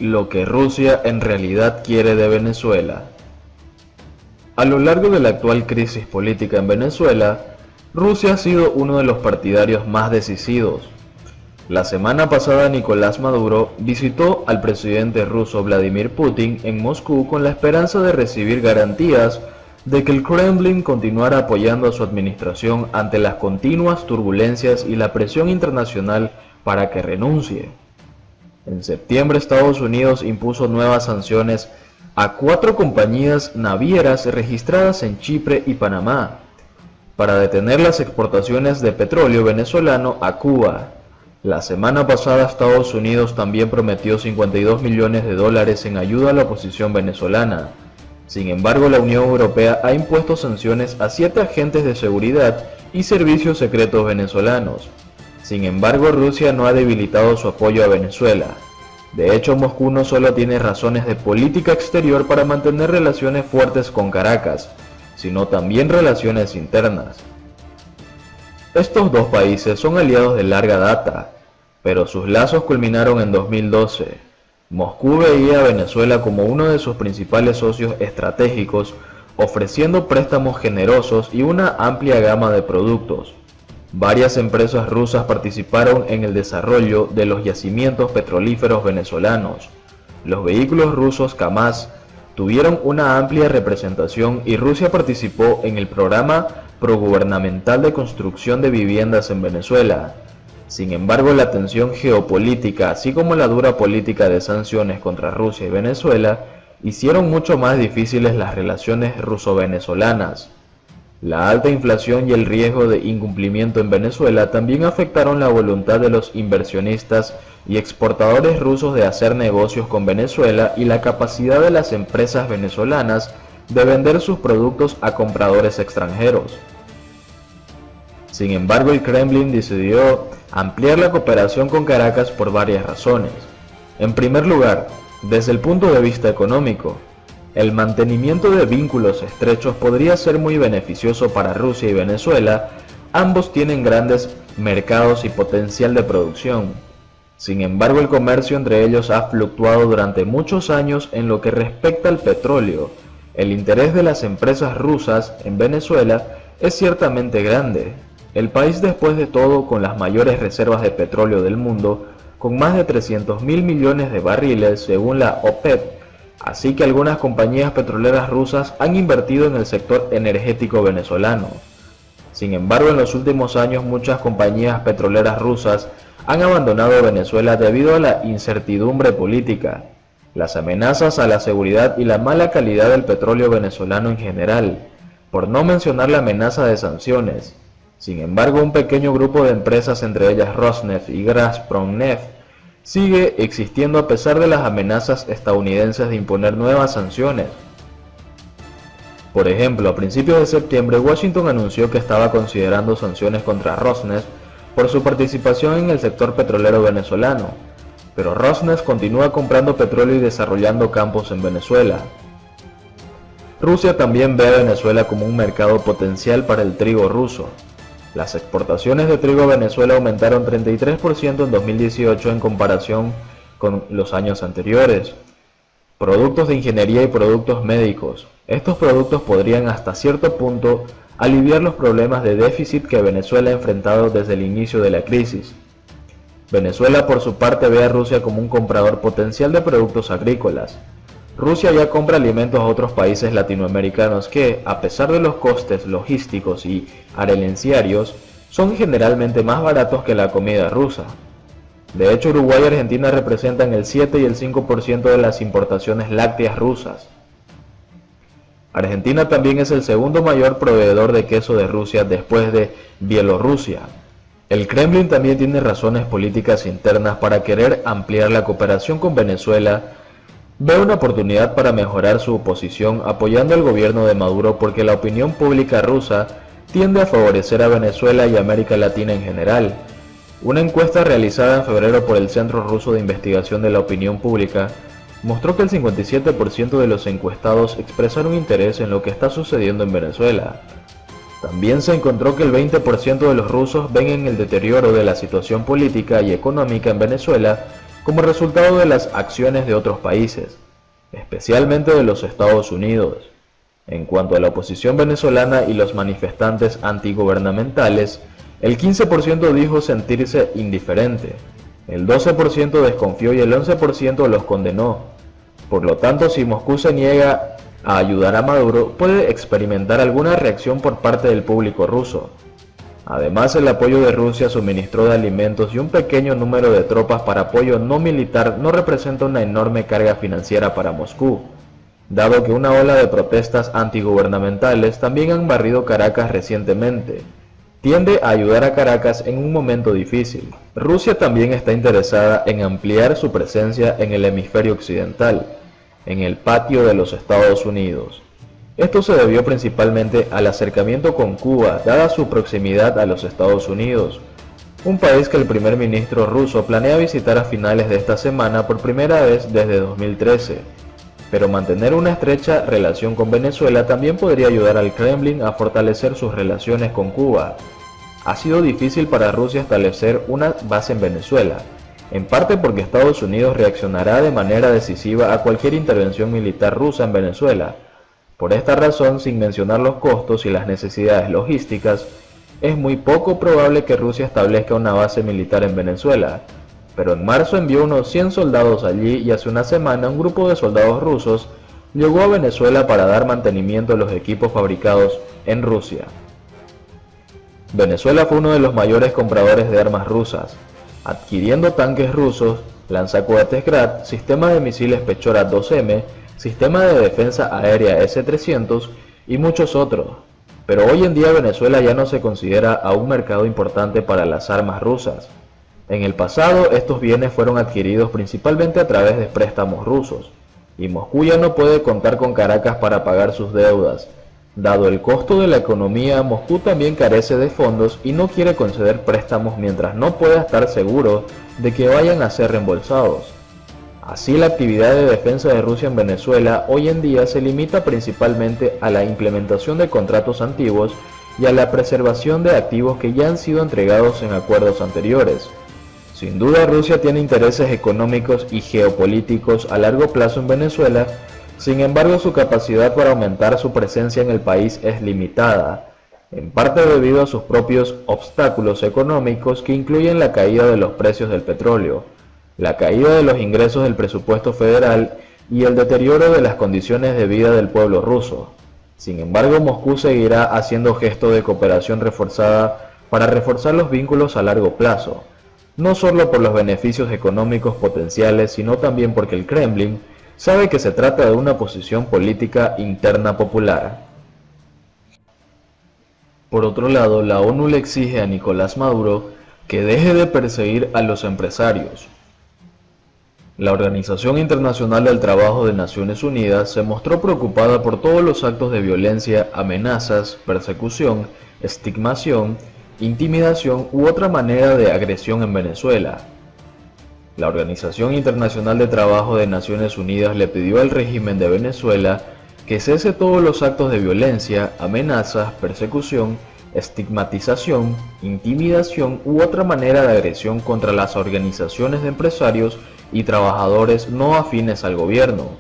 lo que Rusia en realidad quiere de Venezuela. A lo largo de la actual crisis política en Venezuela, Rusia ha sido uno de los partidarios más decisivos. La semana pasada Nicolás Maduro visitó al presidente ruso Vladimir Putin en Moscú con la esperanza de recibir garantías de que el Kremlin continuara apoyando a su administración ante las continuas turbulencias y la presión internacional para que renuncie. En septiembre, Estados Unidos impuso nuevas sanciones a 4 compañías navieras registradas en Chipre y Panamá para detener las exportaciones de petróleo venezolano a Cuba. La semana pasada, Estados Unidos también prometió $52 millones en ayuda a la oposición venezolana. Sin embargo, la Unión Europea ha impuesto sanciones a 7 agentes de seguridad y servicios secretos venezolanos. Sin embargo, Rusia no ha debilitado su apoyo a Venezuela. De hecho, Moscú no solo tiene razones de política exterior para mantener relaciones fuertes con Caracas, sino también relaciones internas. Estos dos países son aliados de larga data, pero sus lazos culminaron en 2012. Moscú veía a Venezuela como uno de sus principales socios estratégicos, ofreciendo préstamos generosos y una amplia gama de productos. Varias empresas rusas participaron en el desarrollo de los yacimientos petrolíferos venezolanos. Los vehículos rusos KAMAZ tuvieron una amplia representación y Rusia participó en el programa progubernamental de construcción de viviendas en Venezuela. Sin embargo, la tensión geopolítica, así como la dura política de sanciones contra Rusia y Venezuela, hicieron mucho más difíciles las relaciones ruso-venezolanas. La alta inflación y el riesgo de incumplimiento en Venezuela también afectaron la voluntad de los inversionistas y exportadores rusos de hacer negocios con Venezuela y la capacidad de las empresas venezolanas de vender sus productos a compradores extranjeros. Sin embargo, el Kremlin decidió ampliar la cooperación con Caracas por varias razones. En primer lugar, desde el punto de vista económico, el mantenimiento de vínculos estrechos podría ser muy beneficioso para Rusia y Venezuela. Ambos tienen grandes mercados y potencial de producción. Sin embargo, el comercio entre ellos ha fluctuado durante muchos años en lo que respecta al petróleo. El interés de las empresas rusas en Venezuela es ciertamente grande. El país, después de todo, con las mayores reservas de petróleo del mundo, con más de 300.000 millones de barriles según la OPEP, así que algunas compañías petroleras rusas han invertido en el sector energético venezolano. Sin embargo, en los últimos años muchas compañías petroleras rusas han abandonado Venezuela debido a la incertidumbre política, las amenazas a la seguridad y la mala calidad del petróleo venezolano en general, por no mencionar la amenaza de sanciones. Sin embargo, un pequeño grupo de empresas, entre ellas Rosneft y Gazpromneft, sigue existiendo a pesar de las amenazas estadounidenses de imponer nuevas sanciones. Por ejemplo, a principios de septiembre, Washington anunció que estaba considerando sanciones contra Rosneft por su participación en el sector petrolero venezolano, pero Rosneft continúa comprando petróleo y desarrollando campos en Venezuela. Rusia también ve a Venezuela como un mercado potencial para el trigo ruso. Las exportaciones de trigo a Venezuela aumentaron 33% en 2018 en comparación con los años anteriores. Productos de ingeniería y productos médicos. Estos productos podrían hasta cierto punto aliviar los problemas de déficit que Venezuela ha enfrentado desde el inicio de la crisis. Venezuela, por su parte, ve a Rusia como un comprador potencial de productos agrícolas. Rusia ya compra alimentos a otros países latinoamericanos que, a pesar de los costes logísticos y arancelarios, son generalmente más baratos que la comida rusa. De hecho, Uruguay y Argentina representan el 7 y el 5% de las importaciones lácteas rusas. Argentina también es el segundo mayor proveedor de queso de Rusia después de Bielorrusia. El Kremlin también tiene razones políticas internas para querer ampliar la cooperación con Venezuela. Ve una oportunidad para mejorar su posición apoyando al gobierno de Maduro porque la opinión pública rusa tiende a favorecer a Venezuela y América Latina en general. Una encuesta realizada en febrero por el Centro Ruso de Investigación de la Opinión Pública mostró que el 57% de los encuestados expresaron interés en lo que está sucediendo en Venezuela. También se encontró que el 20% de los rusos ven en el deterioro de la situación política y económica en Venezuela como resultado de las acciones de otros países, especialmente de los Estados Unidos. En cuanto a la oposición venezolana y los manifestantes antigubernamentales, el 15% dijo sentirse indiferente, el 12% desconfió y el 11% los condenó. Por lo tanto, si Moscú se niega a ayudar a Maduro, puede experimentar alguna reacción por parte del público ruso. Además, el apoyo de Rusia suministró de alimentos y un pequeño número de tropas para apoyo no militar no representa una enorme carga financiera para Moscú, dado que una ola de protestas antigubernamentales también han barrido Caracas recientemente. Tiende a ayudar a Caracas en un momento difícil. Rusia también está interesada en ampliar su presencia en el hemisferio occidental, en el patio de los Estados Unidos. Esto se debió principalmente al acercamiento con Cuba, dada su proximidad a los Estados Unidos, un país que el primer ministro ruso planea visitar a finales de esta semana por primera vez desde 2013. Pero mantener una estrecha relación con Venezuela también podría ayudar al Kremlin a fortalecer sus relaciones con Cuba. Ha sido difícil para Rusia establecer una base en Venezuela, en parte porque Estados Unidos reaccionará de manera decisiva a cualquier intervención militar rusa en Venezuela. Por esta razón, sin mencionar los costos y las necesidades logísticas, es muy poco probable que Rusia establezca una base militar en Venezuela. Pero en marzo envió unos 100 soldados allí y hace una semana un grupo de soldados rusos llegó a Venezuela para dar mantenimiento a los equipos fabricados en Rusia. Venezuela fue uno de los mayores compradores de armas rusas, adquiriendo tanques rusos, lanzacohetes Grad, sistemas de misiles Pechora 2M, sistema de defensa aérea S-300 y muchos otros. Pero hoy en día Venezuela ya no se considera a un mercado importante para las armas rusas. En el pasado, estos bienes fueron adquiridos principalmente a través de préstamos rusos, y Moscú ya no puede contar con Caracas para pagar sus deudas. Dado el costo de la economía, Moscú también carece de fondos y no quiere conceder préstamos mientras no pueda estar seguro de que vayan a ser reembolsados. Así, la actividad de defensa de Rusia en Venezuela hoy en día se limita principalmente a la implementación de contratos antiguos y a la preservación de activos que ya han sido entregados en acuerdos anteriores. Sin duda, Rusia tiene intereses económicos y geopolíticos a largo plazo en Venezuela. Sin embargo, su capacidad para aumentar su presencia en el país es limitada, en parte debido a sus propios obstáculos económicos que incluyen la caída de los precios del petróleo, la caída de los ingresos del presupuesto federal y el deterioro de las condiciones de vida del pueblo ruso. Sin embargo, Moscú seguirá haciendo gestos de cooperación reforzada para reforzar los vínculos a largo plazo, no solo por los beneficios económicos potenciales, sino también porque el Kremlin sabe que se trata de una posición política interna popular. Por otro lado, la ONU le exige a Nicolás Maduro que deje de perseguir a los empresarios. La Organización Internacional del Trabajo de Naciones Unidas se mostró preocupada por todos los actos de violencia, amenazas, persecución, estigmación, intimidación u otra manera de agresión en Venezuela. La Organización Internacional de Trabajo de Naciones Unidas le pidió al régimen de Venezuela que cese todos los actos de violencia, amenazas, persecución, estigmatización, intimidación u otra manera de agresión contra las organizaciones de empresarios y trabajadores no afines al gobierno.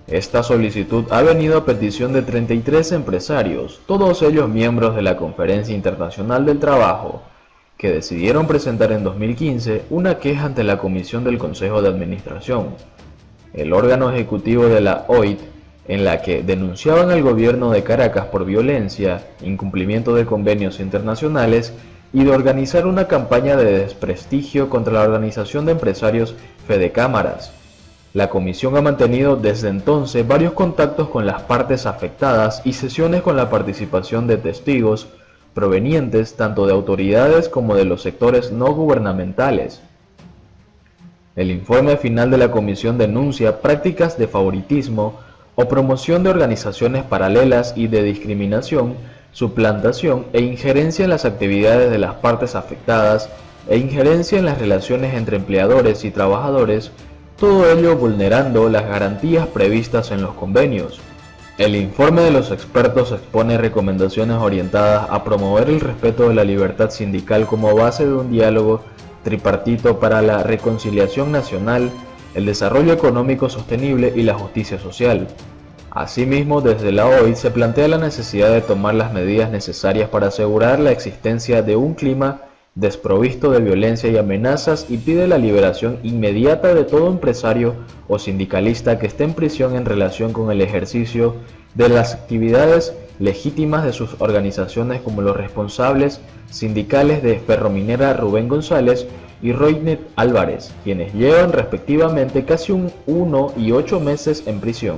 Esta solicitud ha venido a petición de 33 empresarios, todos ellos miembros de la Conferencia Internacional del Trabajo, que decidieron presentar en 2015 una queja ante la Comisión del Consejo de Administración, el órgano ejecutivo de la OIT, en la que denunciaban al gobierno de Caracas por violencia, incumplimiento de convenios internacionales y de organizar una campaña de desprestigio contra la organización de empresarios Fedecámaras. La comisión ha mantenido desde entonces varios contactos con las partes afectadas y sesiones con la participación de testigos provenientes tanto de autoridades como de los sectores no gubernamentales. El informe final de la comisión denuncia prácticas de favoritismo o promoción de organizaciones paralelas y de discriminación, suplantación e injerencia en las actividades de las partes afectadas e injerencia en las relaciones entre empleadores y trabajadores, todo ello vulnerando las garantías previstas en los convenios. El informe de los expertos expone recomendaciones orientadas a promover el respeto de la libertad sindical como base de un diálogo Tripartito para la Reconciliación Nacional, el Desarrollo Económico Sostenible y la Justicia Social. Asimismo, desde la OIT se plantea la necesidad de tomar las medidas necesarias para asegurar la existencia de un clima desprovisto de violencia y amenazas y pide la liberación inmediata de todo empresario o sindicalista que esté en prisión en relación con el ejercicio de las actividades legítimas de sus organizaciones, como los responsables sindicales de Ferrominera Rubén González y Roynet Álvarez, quienes llevan respectivamente casi 1 y 8 meses en prisión.